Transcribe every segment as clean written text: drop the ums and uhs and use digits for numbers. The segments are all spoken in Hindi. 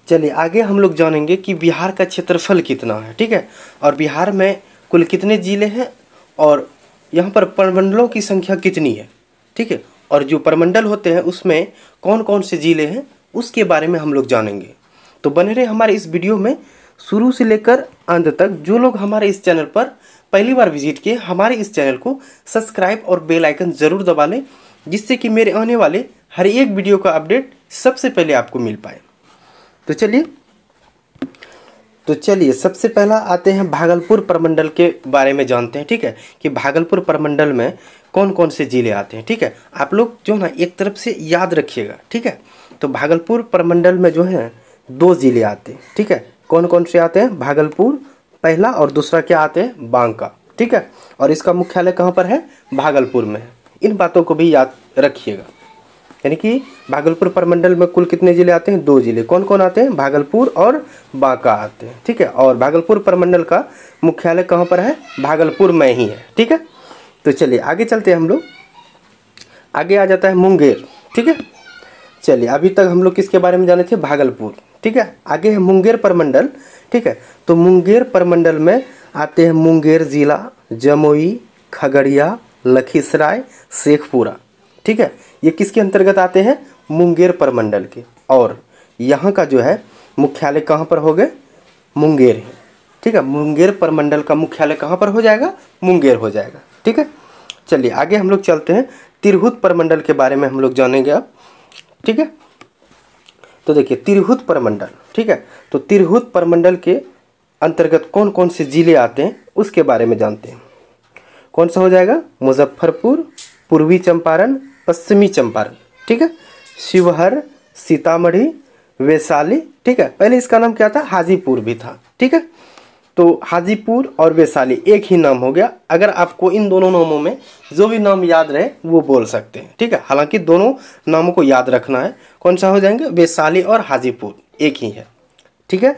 चलिए आगे हम लोग जानेंगे कि बिहार का क्षेत्रफल कितना है, ठीक है, और बिहार में कुल कितने ज़िले हैं और यहाँ पर प्रमंडलों की संख्या कितनी है, ठीक है, और जो प्रमंडल होते हैं उसमें कौन कौन से ज़िले हैं उसके बारे में हम लोग जानेंगे। तो बने रहे हमारे इस वीडियो में शुरू से लेकर अंत तक। जो लोग हमारे इस चैनल पर पहली बार विजिट किए, हमारे इस चैनल को सब्सक्राइब और बेल आइकन ज़रूर दबा लें, जिससे कि मेरे आने वाले हर एक वीडियो का अपडेट सबसे पहले आपको मिल पाए। तो चलिए सबसे पहला आते हैं भागलपुर प्रमंडल के बारे में जानते हैं, ठीक है, कि भागलपुर प्रमंडल में कौन कौन से ज़िले आते हैं, ठीक है। आप लोग जो ना एक तरफ से याद रखिएगा, ठीक है। तो भागलपुर प्रमंडल में जो है 2 ज़िले आते हैं, ठीक है। कौन कौन से आते हैं? भागलपुर पहला और दूसरा क्या आते हैं? बांका, ठीक है। और इसका मुख्यालय कहाँ पर है? भागलपुर में है। इन बातों को भी याद रखिएगा। यानी कि भागलपुर प्रमंडल में कुल कितने ज़िले आते हैं? 2 ज़िले। कौन कौन आते हैं? भागलपुर और बांका आते हैं, ठीक है। और भागलपुर प्रमंडल का मुख्यालय कहाँ पर है? भागलपुर में ही है, ठीक है। तो चलिए आगे चलते हैं हम लोग। आगे आ जाता है मुंगेर, ठीक है। चलिए अभी तक हम लोग किसके बारे में जाने थे? भागलपुर, ठीक है। आगे है मुंगेर प्रमंडल, ठीक है। तो मुंगेर प्रमंडल में आते हैं मुंगेर जिला, जमुई, खगड़िया, लखीसराय, शेखपुरा, ठीक है। ये किसके अंतर्गत आते हैं? मुंगेर प्रमंडल के। और यहाँ का जो है मुख्यालय कहाँ पर हो गए? मुंगेर है, ठीक है। मुंगेर प्रमंडल का मुख्यालय कहाँ पर हो जाएगा? मुंगेर हो जाएगा, ठीक है। चलिए आगे हम लोग चलते हैं। तिरहुत प्रमंडल के बारे में हम लोग जानेंगे अब, ठीक है। तो देखिए तिरहुत प्रमंडल, ठीक है। तो तिरहुत प्रमंडल के अंतर्गत कौन कौन से ज़िले आते हैं उसके बारे में जानते हैं। कौन सा हो जाएगा? मुजफ्फरपुर, पूर्वी चंपारण, पश्चिमी चंपारण, ठीक है, शिवहर, सीतामढ़ी, वैशाली, ठीक है। पहले इसका नाम क्या था? हाजीपुर भी था, ठीक है। तो हाजीपुर और वैशाली एक ही नाम हो गया। अगर आपको इन दोनों नामों में जो भी नाम याद रहे वो बोल सकते हैं, ठीक है। हालांकि दोनों नामों को याद रखना है। कौन सा हो जाएंगे? वैशाली और हाजीपुर एक ही है, ठीक है।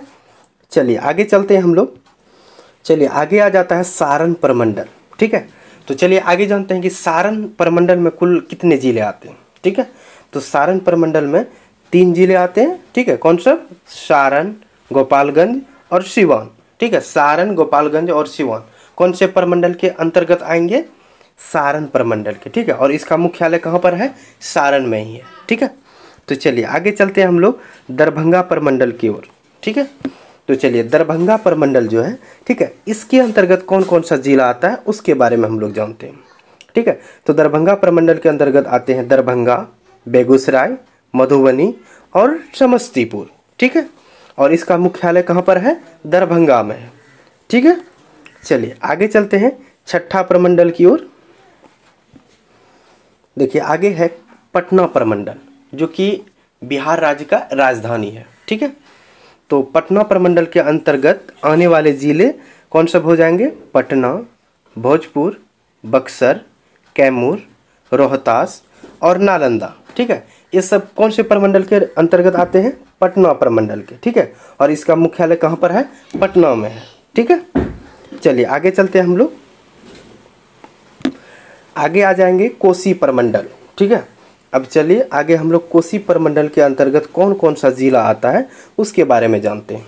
चलिए आगे चलते हैं हम लोग। चलिए आगे आ जाता है सारण प्रमंडल, ठीक है। तो चलिए आगे जानते हैं कि सारण प्रमंडल में कुल कितने ज़िले आते हैं, ठीक है। तो सारण प्रमंडल में 3 ज़िले आते हैं, ठीक है। कौन सा? सारण, गोपालगंज और सिवान, ठीक है। सारण, गोपालगंज और सिवान कौन से प्रमंडल के अंतर्गत आएंगे? सारण प्रमंडल के, ठीक है। और इसका मुख्यालय कहाँ पर है? सारण में ही है, ठीक है। तो चलिए आगे चलते हैं हम लोग दरभंगा प्रमंडल की ओर, ठीक है। तो चलिए दरभंगा प्रमंडल जो है, ठीक है, इसके अंतर्गत कौन कौन सा जिला आता है उसके बारे में हम लोग जानते हैं, ठीक है। तो दरभंगा प्रमंडल के अंतर्गत आते हैं दरभंगा, बेगूसराय, मधुबनी और समस्तीपुर, ठीक है। और इसका मुख्यालय कहाँ पर है? दरभंगा में है, ठीक है। चलिए आगे चलते हैं छठा प्रमंडल की ओर। देखिए आगे है पटना प्रमंडल, जो कि बिहार राज्य का राजधानी है, ठीक है। तो पटना प्रमंडल के अंतर्गत आने वाले ज़िले कौन सब हो जाएंगे? पटना, भोजपुर, बक्सर, कैमूर, रोहतास और नालंदा, ठीक है। ये सब कौन से प्रमंडल के अंतर्गत आते हैं? पटना प्रमंडल के, ठीक है। और इसका मुख्यालय कहाँ पर है? पटना में है, ठीक है। चलिए आगे चलते हैं हम लोग। आगे आ जाएंगे कोसी प्रमंडल, ठीक है। अब चलिए आगे हम लोग कोसी प्रमंडल के अंतर्गत कौन कौन सा जिला आता है उसके बारे में जानते हैं।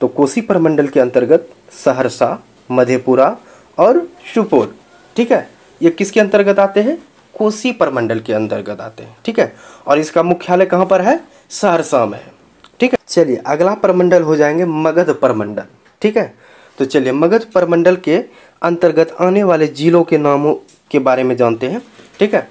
तो कोसी प्रमंडल के अंतर्गत सहरसा, मधेपुरा और सुपौल, ठीक है, ये किसके अंतर्गत आते हैं? कोसी प्रमंडल के अंतर्गत आते हैं, ठीक है। और इसका मुख्यालय कहाँ पर है? सहरसा में है, ठीक है। चलिए अगला प्रमंडल हो जाएंगे मगध प्रमंडल, ठीक है। तो चलिए मगध प्रमंडल के अंतर्गत आने वाले जिलों के नामों के बारे में जानते हैं, ठीक है।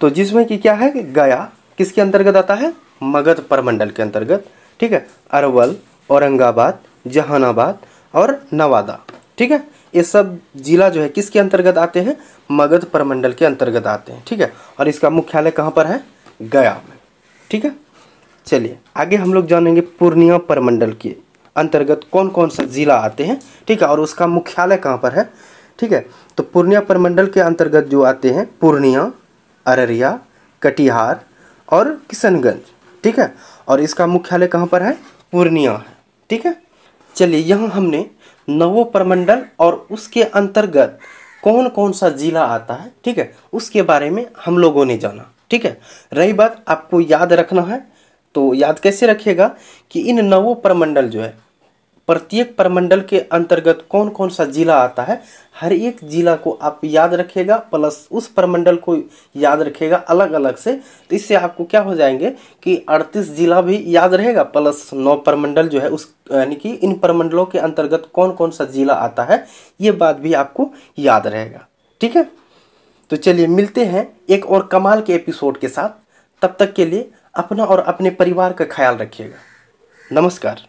तो जिसमें कि क्या है कि गया किसके अंतर्गत आता है? मगध प्रमंडल के अंतर्गत, ठीक है। अरवल, औरंगाबाद, जहानाबाद और नवादा, ठीक है, ये सब जिला जो है किसके अंतर्गत आते हैं? मगध प्रमंडल के अंतर्गत आते हैं, ठीक है। और इसका मुख्यालय कहाँ पर है? गया में, ठीक है। चलिए आगे हम लोग जानेंगे पूर्णिया प्रमंडल के अंतर्गत कौन कौन सा जिला आते हैं, ठीक है, और उसका मुख्यालय कहाँ पर है, ठीक है। तो पूर्णिया प्रमंडल के अंतर्गत जो आते हैं पूर्णिया, अररिया, कटिहार और किशनगंज, ठीक है। और इसका मुख्यालय कहाँ पर है? पूर्णिया है, ठीक है। चलिए यहाँ हमने नवो प्रमंडल और उसके अंतर्गत कौन कौन सा जिला आता है, ठीक है, उसके बारे में हम लोगों ने जाना, ठीक है। रही बात आपको याद रखना है तो याद कैसे रखिएगा कि इन 9 प्रमंडल जो है, प्रत्येक प्रमंडल के अंतर्गत कौन कौन सा जिला आता है, हर एक जिला को आप याद रखिएगा, प्लस उस प्रमंडल को याद रखिएगा अलग अलग से। तो इससे आपको क्या हो जाएंगे कि 38 जिला भी याद रहेगा, प्लस 9 प्रमंडल जो है उस यानी कि इन प्रमंडलों के अंतर्गत कौन कौन सा जिला आता है, ये बात भी आपको याद रहेगा। ठीक है, तो चलिए मिलते हैं एक और कमाल के एपिसोड के साथ। तब तक के लिए अपना और अपने परिवार का ख्याल रखिएगा। नमस्कार।